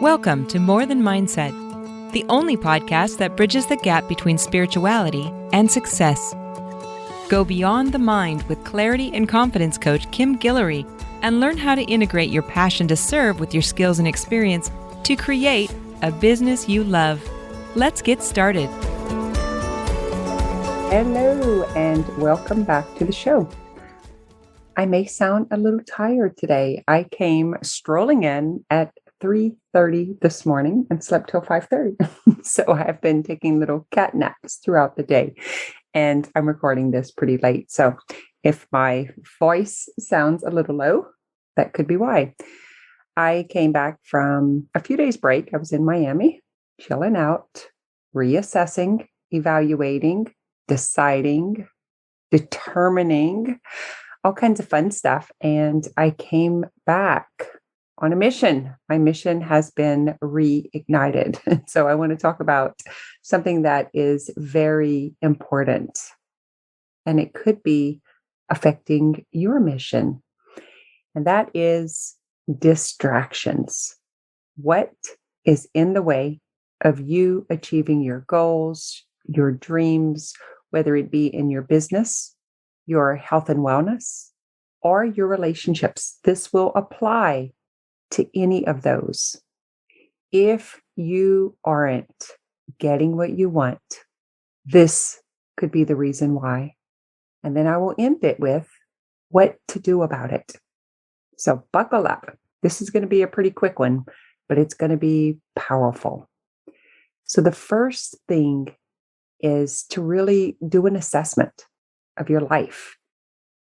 Welcome to More Than Mindset, the only podcast that bridges the gap between spirituality and success. Go beyond the mind with clarity and confidence coach Kim Guillory and learn how to integrate your passion to serve with your skills and experience to create a business you love. Let's get started. Hello, and welcome back to the show. I may sound a little tired today. I came strolling in at 3:30 this morning and slept till 5:30. So I've been taking little cat naps throughout the day, and I'm recording this pretty late. So if my voice sounds a little low, that could be why. I came back from a few days break. I was in Miami, chilling out, reassessing, evaluating, deciding, determining, all kinds of fun stuff. And I came back on a mission. My mission has been reignited. So I want to talk about something that is very important, and it could be affecting your mission. And that is distractions. What is in the way of you achieving your goals, your dreams, whether it be in your business, your health and wellness, or your relationships? This will apply to any of those. If you aren't getting what you want, this could be the reason why. And then I will end it with what to do about it. So buckle up. This is going to be a pretty quick one, but it's going to be powerful. So the first thing is to really do an assessment of your life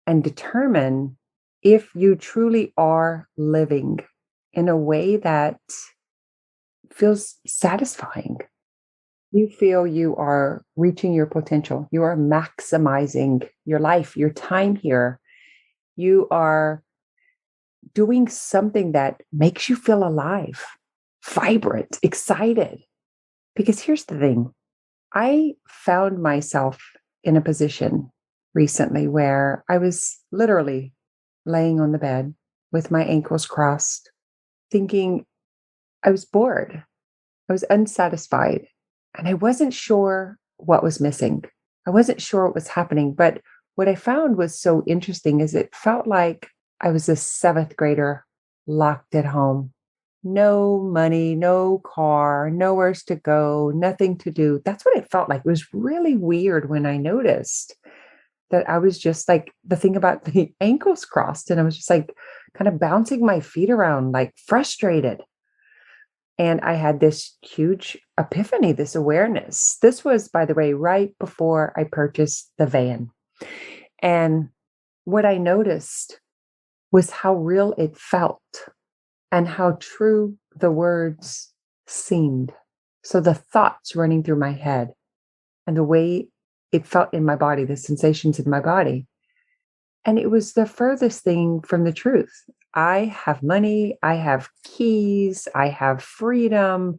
and determine if you truly are living in a way that feels satisfying. You feel you are reaching your potential. You are maximizing your life, your time here. You are doing something that makes you feel alive, vibrant, excited. Because here's the thing. I found myself in a position recently where I was literally laying on the bed with my ankles crossed, thinking I was bored. I was unsatisfied, and I wasn't sure what was missing. I wasn't sure what was happening. But what I found was so interesting is it felt like I was a seventh grader locked at home. No money, no car, nowhere to go, nothing to do. That's what it felt like. It was really weird when I noticed that I was just like, the thing about the ankles crossed, and I was just like kind of bouncing my feet around, like frustrated. And I had this huge epiphany, this awareness. This was, by the way, right before I purchased the van. And what I noticed was how real it felt and how true the words seemed. So the thoughts running through my head and the way it felt in my body, the sensations in my body. And it was the furthest thing from the truth. I have money, I have keys, I have freedom.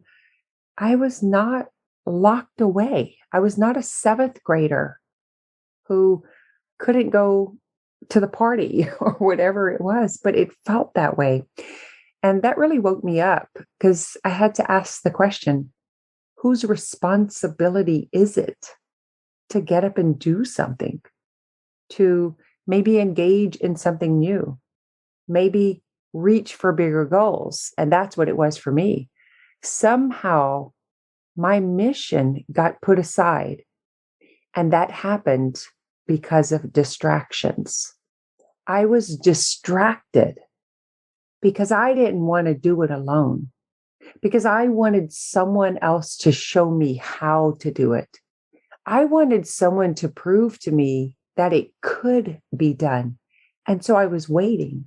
I was not locked away. I was not a seventh grader who couldn't go to the party or whatever it was, but it felt that way. And that really woke me up because I had to ask the question, whose responsibility is it to get up and do something, to maybe engage in something new, maybe reach for bigger goals? And that's what it was for me. Somehow my mission got put aside, and that happened because of distractions. I was distracted because I didn't want to do it alone, because I wanted someone else to show me how to do it. I wanted someone to prove to me that it could be done. And so I was waiting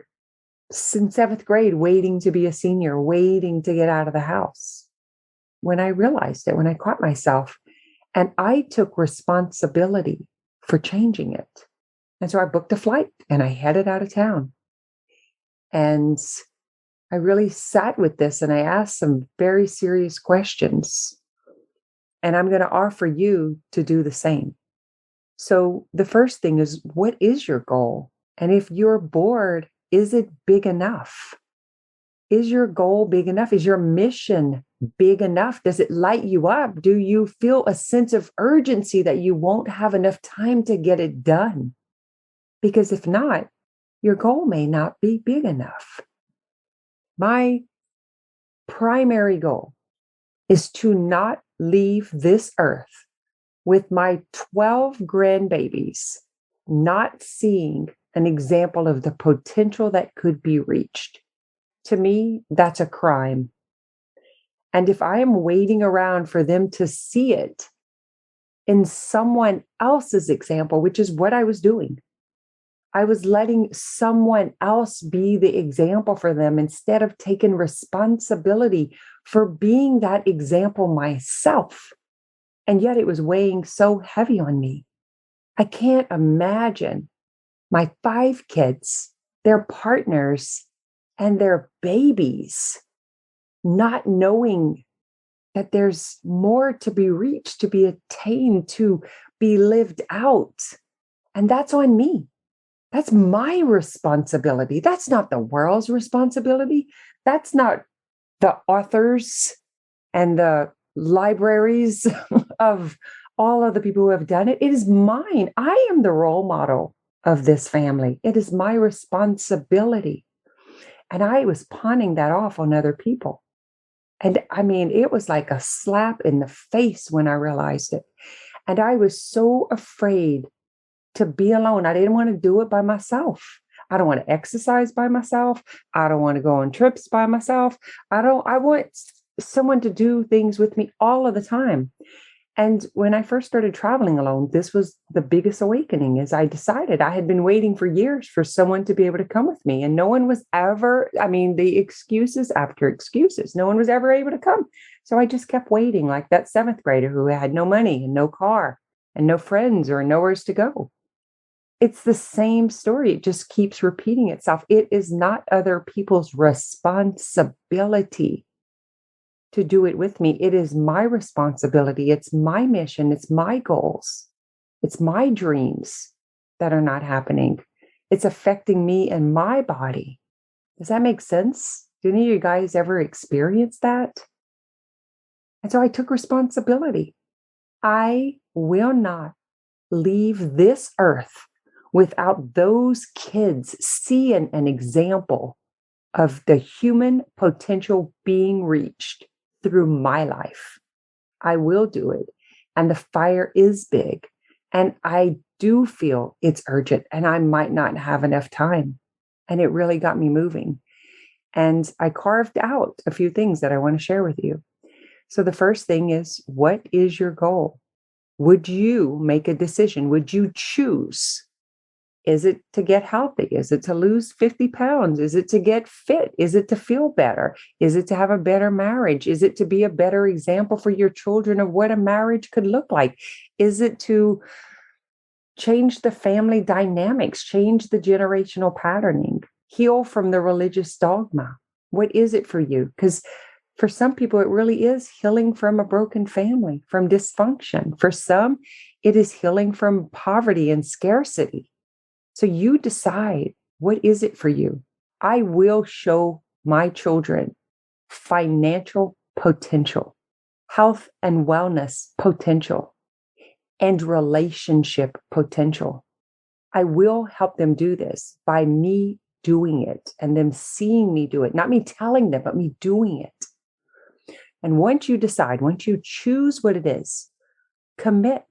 since seventh grade, waiting to be a senior, waiting to get out of the house. When I realized it, when I caught myself, and I took responsibility for changing it. And so I booked a flight and I headed out of town. And I really sat with this and I asked some very serious questions. And I'm going to offer you to do the same. So the first thing is, what is your goal? And if you're bored, is it big enough? Is your goal big enough? Is your mission big enough? Does it light you up? Do you feel a sense of urgency that you won't have enough time to get it done? Because if not, your goal may not be big enough. My primary goal is to not leave this earth with my 12 grandbabies not seeing an example of the potential that could be reached. To me, that's a crime. And if I am waiting around for them to see it in someone else's example, which is what I was doing, I was letting someone else be the example for them instead of taking responsibility for being that example myself. And yet it was weighing so heavy on me. I can't imagine my 5 kids, their partners, and their babies not knowing that there's more to be reached, to be attained, to be lived out. And that's on me. That's my responsibility. That's not the world's responsibility. That's not the authors and the libraries of all of the people who have done it. It is mine. I am the role model of this family. It is my responsibility. And I was pawning that off on other people. And I mean, it was like a slap in the face when I realized it. And I was so afraid to be alone. I didn't want to do it by myself. I don't want to exercise by myself. I don't want to go on trips by myself. I want someone to do things with me all of the time. And when I first started traveling alone, this was the biggest awakening. As I decided, I had been waiting for years for someone to be able to come with me. And no one was ever, the excuses after excuses, no one was ever able to come. So I just kept waiting, like that 7th grader who had no money and no car and no friends or nowhere to go. It's the same story. It just keeps repeating itself. It is not other people's responsibility to do it with me. It is my responsibility. It's my mission. It's my goals. It's my dreams that are not happening. It's affecting me and my body. Does that make sense? Do any of you guys ever experience that? And so I took responsibility. I will not leave this earth without those kids seeing an example of the human potential being reached through my life. I will do it. And the fire is big. And I do feel it's urgent and I might not have enough time. And it really got me moving. And I carved out a few things that I want to share with you. So the first thing is, what is your goal? Would you make a decision? Would you choose? Is it to get healthy? Is it to lose 50 pounds? Is it to get fit? Is it to feel better? Is it to have a better marriage? Is it to be a better example for your children of what a marriage could look like? Is it to change the family dynamics, change the generational patterning, heal from the religious dogma? What is it for you? Because for some people, it really is healing from a broken family, from dysfunction. For some, it is healing from poverty and scarcity. So you decide, what is it for you? I will show my children financial potential, health and wellness potential, and relationship potential. I will help them do this by me doing it and them seeing me do it, not me telling them, but me doing it. And once you decide, once you choose what it is, commit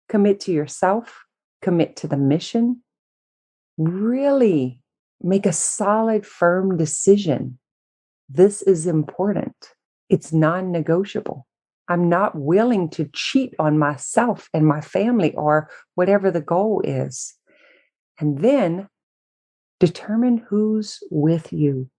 to yourself, commit to the mission, really make a solid, firm decision. This is important. It's non-negotiable. I'm not willing to cheat on myself and my family or whatever the goal is. And then determine who's with you.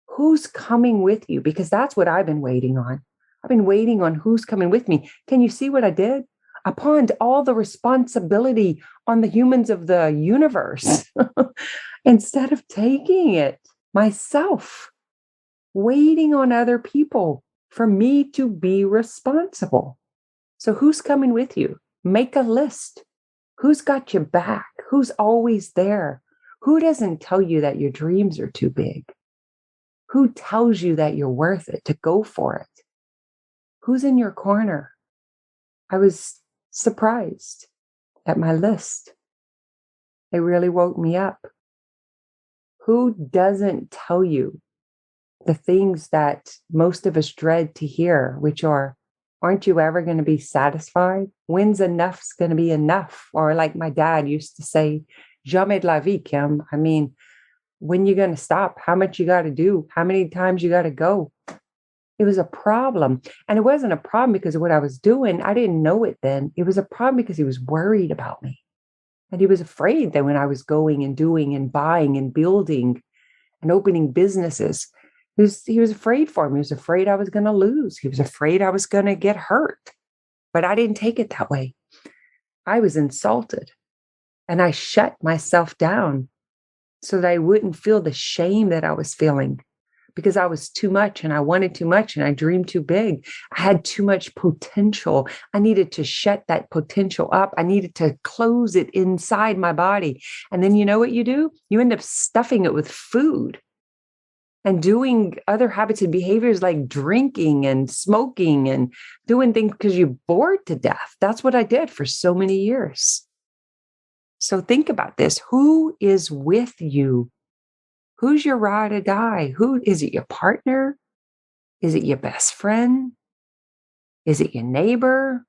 Who's coming with you? Because that's what I've been waiting on. I've been waiting on who's coming with me. Can you see what I did? I pawned all the responsibility on the humans of the universe instead of taking it myself, waiting on other people for me to be responsible. So who's coming with you? Make a list. Who's got your back? Who's always there? Who doesn't tell you that your dreams are too big? Who tells you that you're worth it to go for it? Who's in your corner? I was surprised at my list. It really woke me up. Who doesn't tell you the things that most of us dread to hear, which are, aren't you ever going to be satisfied? When's enough's going to be enough? Or like my dad used to say, jamais de la vie, Kim. I mean, when you going to stop? How much you got to do? How many times you got to go? It was a problem. And it wasn't a problem because of what I was doing. I didn't know it then. It was a problem because he was worried about me. And he was afraid that when I was going and doing and buying and building and opening businesses, he was afraid for me. He was afraid I was going to lose. He was afraid I was going to get hurt. But I didn't take it that way. I was insulted. And I shut myself down so that I wouldn't feel the shame that I was feeling, because I was too much and I wanted too much and I dreamed too big. I had too much potential. I needed to shut that potential up. I needed to close it inside my body. And then you know what you do? You end up stuffing it with food and doing other habits and behaviors like drinking and smoking and doing things because you're bored to death. That's what I did for so many years. So think about this. Who is with you? Who's your ride or die? Who is it? Your partner? Is it your best friend? Is it your neighbor?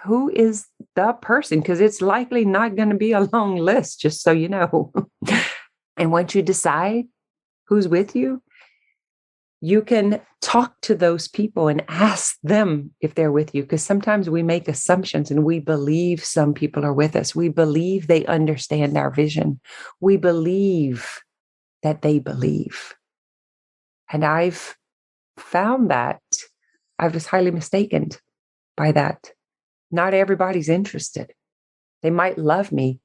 Who is the person? Because it's likely not going to be a long list, just so you know. And once you decide who's with you, you can talk to those people and ask them if they're with you. Because sometimes we make assumptions and we believe some people are with us. We believe they understand our vision. We believe that they believe. And I've found that I was highly mistaken by that. Not everybody's interested. They might love me,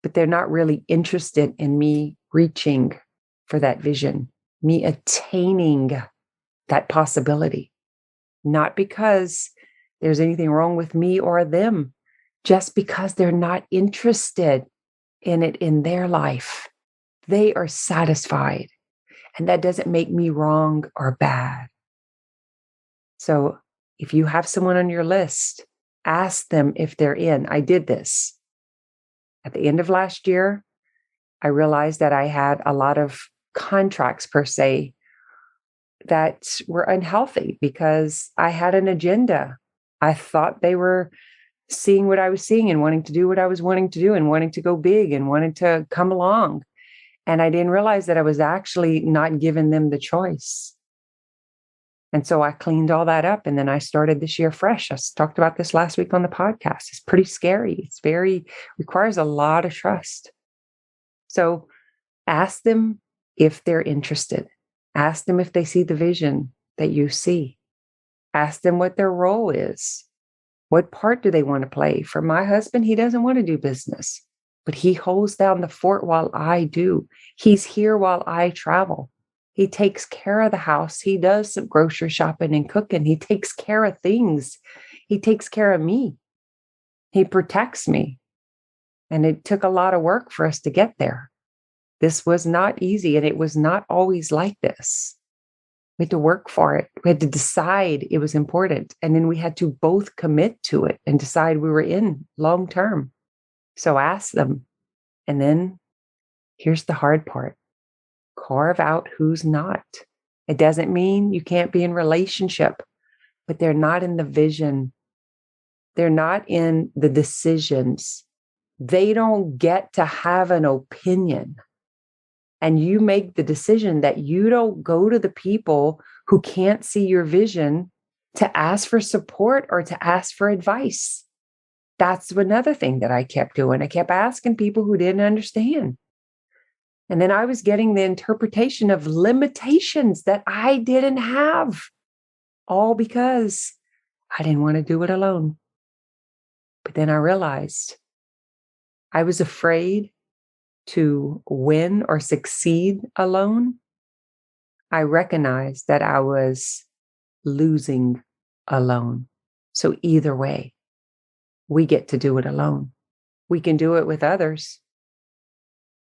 but they're not really interested in me reaching for that vision, me attaining that possibility. Not because there's anything wrong with me or them, just because they're not interested in it in their life. They are satisfied. And that doesn't make me wrong or bad. So if you have someone on your list, ask them if they're in. I did this. At the end of last year, I realized that I had a lot of contracts per se that were unhealthy because I had an agenda. I thought they were seeing what I was seeing and wanting to do what I was wanting to do and wanting to go big and wanting to come along. And I didn't realize that I was actually not giving them the choice. And so I cleaned all that up. And then I started this year fresh. I talked about this last week on the podcast. It's pretty scary. Requires a lot of trust. So ask them if they're interested. Ask them if they see the vision that you see. Ask them what their role is. What part do they want to play? For my husband, he doesn't want to do business, but he holds down the fort while I do. He's here while I travel. He takes care of the house. He does some grocery shopping and cooking. He takes care of things. He takes care of me. He protects me. And it took a lot of work for us to get there. This was not easy, and it was not always like this. We had to work for it. We had to decide it was important. And then we had to both commit to it and decide we were in long term. So ask them. And then here's the hard part. Carve out who's not. It doesn't mean you can't be in relationship, but they're not in the vision. They're not in the decisions. They don't get to have an opinion. And you make the decision that you don't go to the people who can't see your vision to ask for support or to ask for advice. That's another thing that I kept doing. I kept asking people who didn't understand. And then I was getting the interpretation of limitations that I didn't have, all because I didn't want to do it alone. But then I realized I was afraid to win or succeed alone. I recognized that I was losing alone. So either way, we get to do it alone. We can do it with others,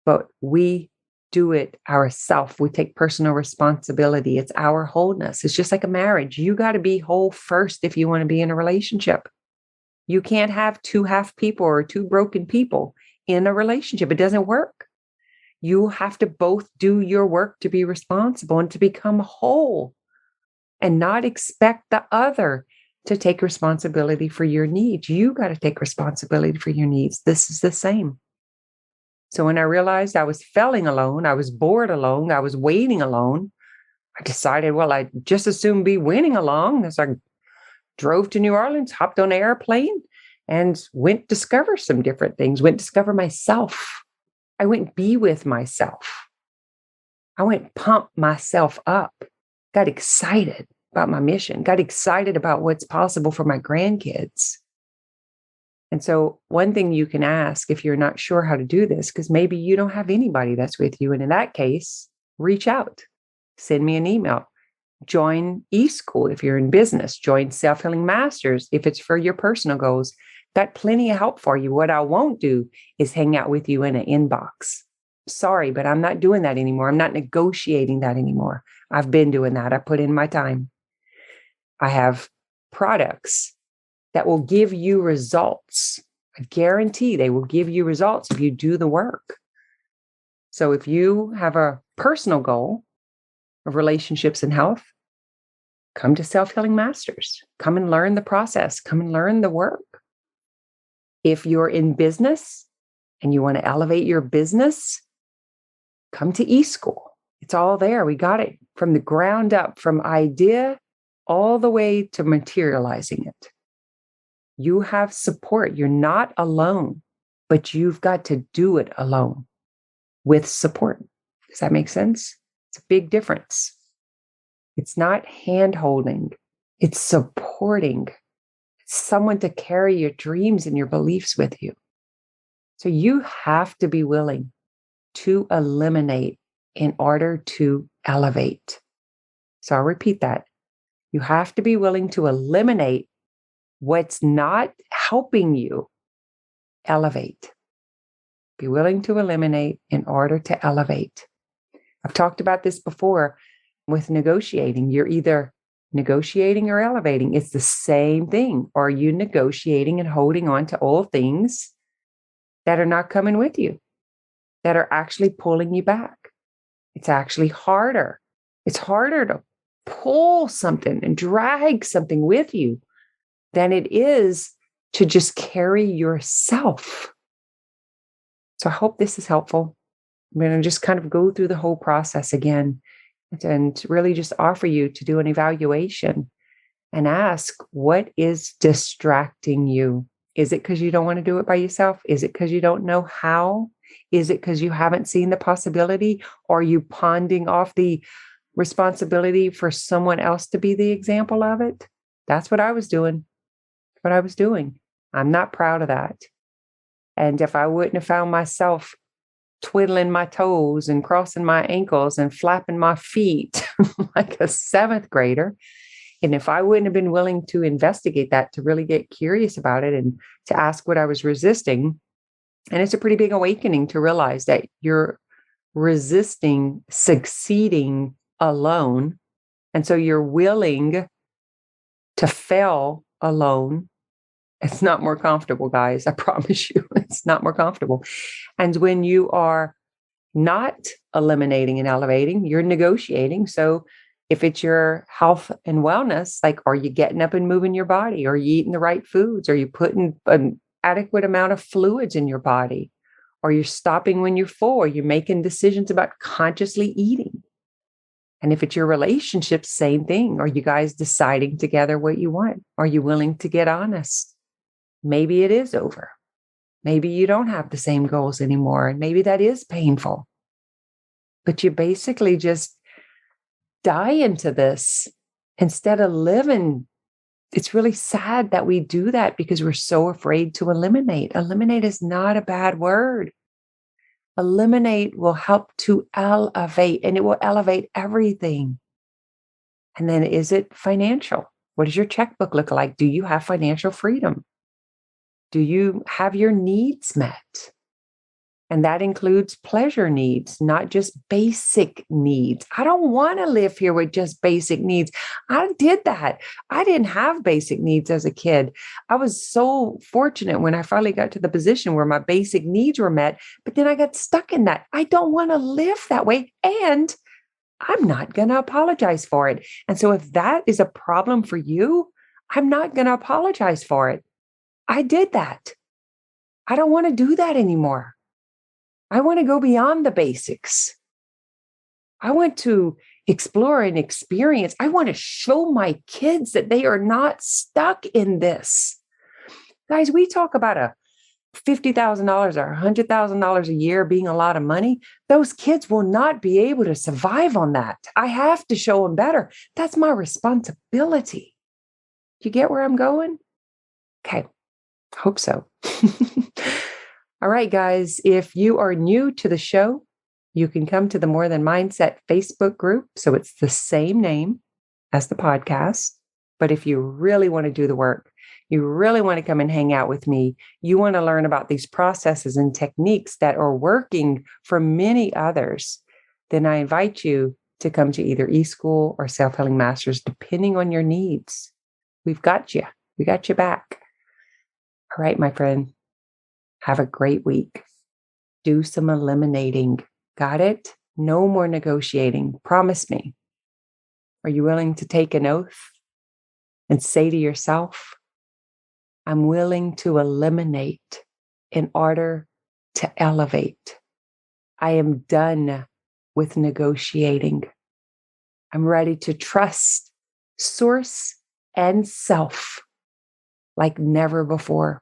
but we do it ourselves. We take personal responsibility. It's our wholeness. It's just like a marriage. You got to be whole first if you want to be in a relationship. You can't have two half people or two broken people in a relationship. It doesn't work. You have to both do your work to be responsible and to become whole and not expect the other to take responsibility for your needs. You got to take responsibility for your needs. This is the same. So when I realized I was failing alone, I was bored alone, I was waiting alone, I decided, well, I'd just as soon be winning along. As I drove to New Orleans, hopped on an airplane, and went discover some different things, went discover myself. I went be with myself. I went pump myself up, got excited about my mission, got excited about what's possible for my grandkids. And so one thing you can ask if you're not sure how to do this, because maybe you don't have anybody that's with you. And in that case, reach out, send me an email, join eSchool if you're in business, join Self-Healing Masters if it's for your personal goals. Got plenty of help for you. What I won't do is hang out with you in an inbox. Sorry, but I'm not doing that anymore. I'm not negotiating that anymore. I've been doing that. I put in my time. I have products that will give you results. I guarantee they will give you results if you do the work. So if you have a personal goal of relationships and health, come to Self-Healing Masters. Come and learn the process. Come and learn the work. If you're in business and you want to elevate your business, come to eSchool. It's all there. We got it from the ground up, from idea all the way to materializing it. You have support. You're not alone, but you've got to do it alone with support. Does that make sense? It's a big difference. It's not hand-holding. It's supporting. It's someone to carry your dreams and your beliefs with you. So you have to be willing to eliminate in order to elevate. So I'll repeat that. You have to be willing to eliminate what's not helping you elevate. Be willing to eliminate in order to elevate. I've talked about this before with negotiating. You're either negotiating or elevating. It's the same thing. Are you negotiating and holding on to old things that are not coming with you, that are actually pulling you back? It's actually harder. It's harder to pull something and drag something with you than it is to just carry yourself. So I hope this is helpful. I'm going to just kind of go through the whole process again and really just offer you to do an evaluation and ask, what is distracting you? Is it because you don't want to do it by yourself? Is it because you don't know how? Is it because you haven't seen the possibility? Or are you pawning off the responsibility for someone else to be the example of it? That's what I was doing. I'm not proud of that. And if I wouldn't have found myself twiddling my toes and crossing my ankles and flapping my feet like a seventh grader, and if I wouldn't have been willing to investigate that, to really get curious about it and to ask what I was resisting, and it's a pretty big awakening to realize that you're resisting succeeding alone. And so you're willing to fail alone. It's not more comfortable, guys. I promise you, it's not more comfortable. And when you are not eliminating and elevating, you're negotiating. So if it's your health and wellness, like, are you getting up and moving your body? Are you eating the right foods? Are you putting an adequate amount of fluids in your body? Are you stopping when you're full? Are you making decisions about consciously eating? And if it's your relationship, same thing. Are you guys deciding together what you want? Are you willing to get honest? Maybe it is over. Maybe you don't have the same goals anymore. And maybe that is painful. But you basically just die into this instead of living. It's really sad that we do that because we're so afraid to eliminate. Eliminate is not a bad word. Eliminate will help to elevate, and it will elevate everything. And then, is it financial? What does your checkbook look like? Do you have financial freedom? Do you have your needs met? And that includes pleasure needs, not just basic needs. I don't want to live here with just basic needs. I did that. I didn't have basic needs as a kid. I was so fortunate when I finally got to the position where my basic needs were met, but then I got stuck in that. I don't want to live that way. And I'm not going to apologize for it. And so if that is a problem for you, I'm not going to apologize for it. I did that. I don't want to do that anymore. I want to go beyond the basics. I want to explore and experience. I want to show my kids that they are not stuck in this. Guys, we talk about a $50,000 or $100,000 a year being a lot of money. Those kids will not be able to survive on that. I have to show them better. That's my responsibility. Do you get where I'm going? Okay. Hope so. All right, guys, if you are new to the show, you can come to the More Than Mindset Facebook group. So it's the same name as the podcast. But if you really want to do the work, you really want to come and hang out with me, you want to learn about these processes and techniques that are working for many others, then I invite you to come to either eSchool or Self-Healing Masters, depending on your needs. We've got you. We got your back. All right, my friend. Have a great week. Do some eliminating. Got it? No more negotiating. Promise me. Are you willing to take an oath and say to yourself, I'm willing to eliminate in order to elevate. I am done with negotiating. I'm ready to trust source and self like never before.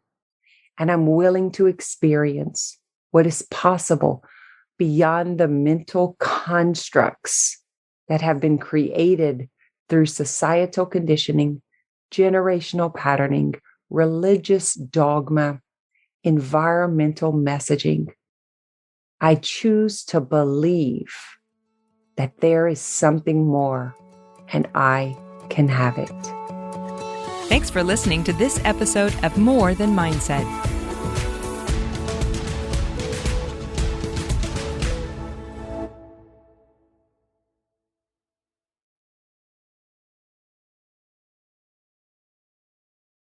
And I'm willing to experience what is possible beyond the mental constructs that have been created through societal conditioning, generational patterning, religious dogma, environmental messaging. I choose to believe that there is something more and I can have it. Thanks for listening to this episode of More Than Mindset.